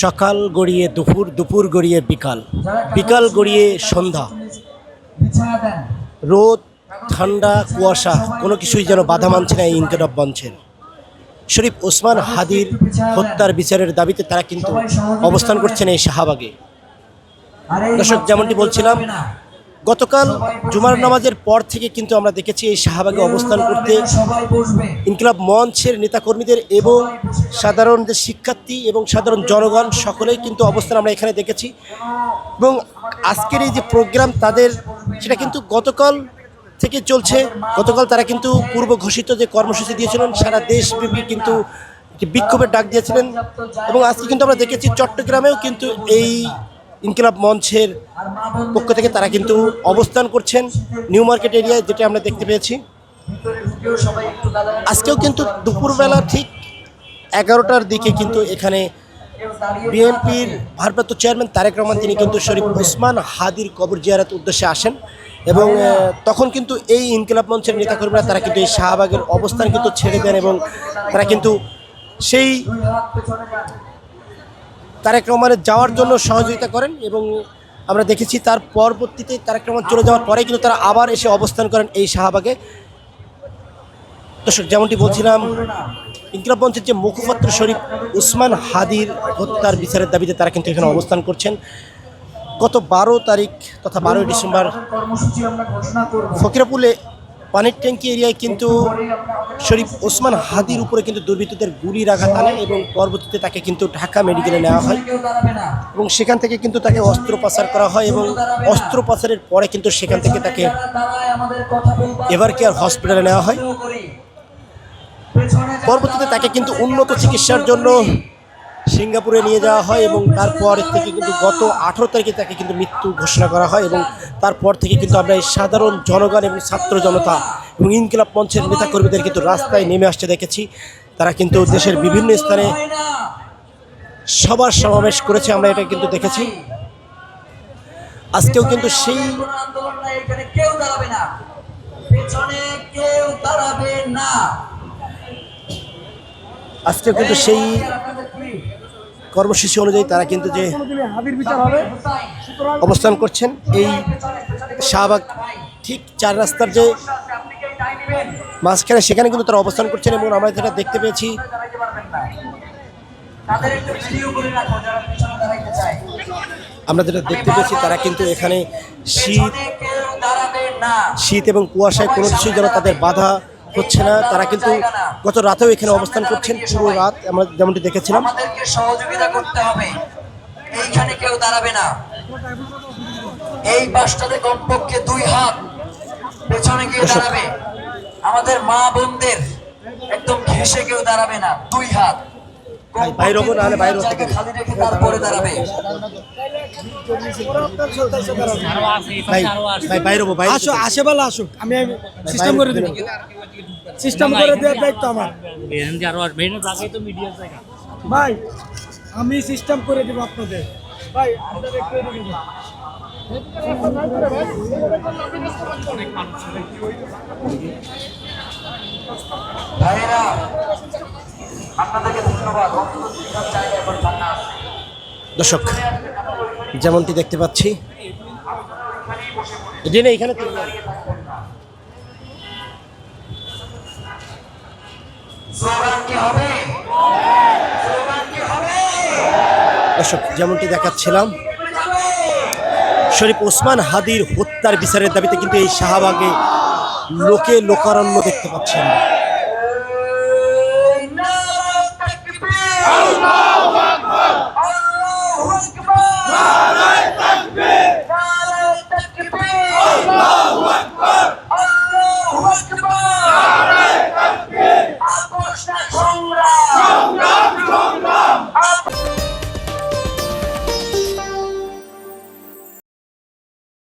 সকাল গড়িয়ে দুপুর, দুপুর গড়িয়ে বিকাল, বিকাল গড়িয়ে সন্ধ্যা। রোদ, ঠান্ডা, কুয়াশা কোনো কিছুই যেন বাধা মানছে না এই ইনকিলাব মঞ্চের। শরীফ ওসমান হাদির হত্যার বিচারের দাবিতে তারা কিন্তু অবস্থান করছেন এই শাহবাগে। দর্শক, যেমনটি বলছিলাম, গতকাল জুমার নামাজের পর থেকে কিন্তু আমরা দেখেছি এই শাহবাগে অবস্থান করতে ইনকিলাব মঞ্চের নেতাকর্মীদের এবং সাধারণ যে শিক্ষার্থী এবং সাধারণ জনগণ সকলেই কিন্তু অবস্থান আমরা এখানে দেখেছি। এবং আজকের এই যে প্রোগ্রাম তাদের, সেটা কিন্তু গতকাল থেকে চলছে। গতকাল তারা কিন্তু পূর্ব ঘোষিত যে কর্মসূচি দিয়েছিলেন, সারা দেশব্যাপী কিন্তু বিক্ষোভের ডাক দিয়েছিলেন। এবং আজকে কিন্তু আমরা দেখেছি চট্টগ্রামেও কিন্তু এই ইনকিলাব মঞ্চের পক্ষ থেকে তারা কিন্তু অবস্থান করছেন নিউ মার্কেট এরিয়ায়, যেটা আমরা দেখতে পেয়েছি। আজকেও কিন্তু দুপুরবেলা ঠিক 11টার দিকে কিন্তু এখানে বিএনপির ভারপ্রাপ্ত চেয়ারম্যান তারেক রহমান তিনি কিন্তু শরীফ ওসমান হাদির কবর জিয়ারত উদ্দেশ্যে আসেন। এবং তখন কিন্তু এই ইনকিলাব মঞ্চের নেতাকর্মীরা তারা কিন্তু এই শাহবাগের অবস্থান কিন্তু ছেড়ে দেন এবং তারা কিন্তু সেই তারেক রহমানের যাওয়ার জন্য সহযোগিতা করেন। এবং আমরা দেখেছি তার পরবর্তীতে তারেক রহমান চলে যাওয়ার পরে কিন্তু তারা আবার এসে অবস্থান করেন এই শাহবাগে। দর্শক, যেমনটি বলছিলাম, ইনকিলাব মঞ্চের যে মুখপাত্র শরীফ ওসমান হাদির হত্যার বিচারের দাবিতে তারা কিন্তু এখানে অবস্থান করছেন। গত 12 তারিখ তথা 12ই ডিসেম্বর ফকিরাপুলে পানির ট্যাঙ্কি এরিয়ায় কিন্তু শরীফ ওসমান হাদির উপরে কিন্তু দুর্বৃত্তদের গুলির আঘাত আনে এবং পরবর্তীতে তাকে কিন্তু ঢাকা মেডিকেলে নেওয়া হয় এবং সেখান থেকে কিন্তু তাকে অস্ত্র পাচার করা হয়। এবং অস্ত্র পাচারের পরে কিন্তু সেখান থেকে তাকে এভার কেয়ার হসপিটালে নেওয়া হয়। পরবর্তীতে তাকে কিন্তু উন্নত চিকিৎসার জন্য সিঙ্গাপুরে নিয়ে যাওয়া হয় এবং তারপর থেকে কিন্তু গত 18 তারিখে তাকে কিন্তু মৃত্যু ঘোষণা করা হয়। এবং তারপর থেকে কিন্তু আমরা এই সাধারণ জনগণ এবং ছাত্র জনতা এবং ইনকিলাব মঞ্চের নেতাকর্মীদের কিন্তু রাস্তায় নেমে আসতে দেখেছি। তারা কিন্তু দেশের বিভিন্ন স্থানে সবার সমাবেশ করেছে, আমরা এটা কিন্তু দেখেছি। আজকেও কিন্তু সেই আজকেও কিন্তু সেই কর্মসূচি অনুযায়ী তারা কিন্তু যে অবস্থান করছেন এই শাহবাগ ঠিক 4 রাস্তার যে মাঝখানে, সেখানে কিন্তু তারা অবস্থান করছেন। এবং আমরা যেটা দেখতে পেয়েছি, তারা কিন্তু এখানে শীত এবং কুয়াশায় কোনো কিছুই যেন তাদের বাধা হচ্ছে না। তারা কিন্তু গত রাতেও এখানে অবস্থান করছেন, পুরো রাত আমরা যেমনটি দেখেছিলাম। আমাদেরকে সহযোগিতা করতে হবে, এইখানে কেউ দাঁড়াবে না। এই বাসটাতে কমপক্ষে 2 হাত পেছনে কেউ দাঁড়াবে। আমাদের মা বোনদের একদম ঘেঁষে কেউ দাঁড়াবে না, 2 হাত বাইরে হবো, নাহলে বাইরে থেকে খালি রেখে তারপরে দাঁড়াবে। ভাই বাইরে হবো, বাইরে আসো, আশেপাশে আসুক, আমি সিস্টেম করে দেব। সিস্টেম করে দেওয়ার দায়িত্ব আমার ভাই, আমি সিস্টেম করে দেবো আপনাদের। ভাই আপনাদের একটু এদিকে দিন। ভাইরা আপনাদেরকে ধন্যবাদ। দর্শক, যেমনটি দেখতে পাচ্ছি, এখানে দর্শক, যেমনটি দেখাচ্ছিলাম, শরীফ ওসমান হাদির হত্যার বিচারের দাবিতে কিন্তু এই শাহবাগে লোকে লোকারণ্য দেখতে পাচ্ছেন।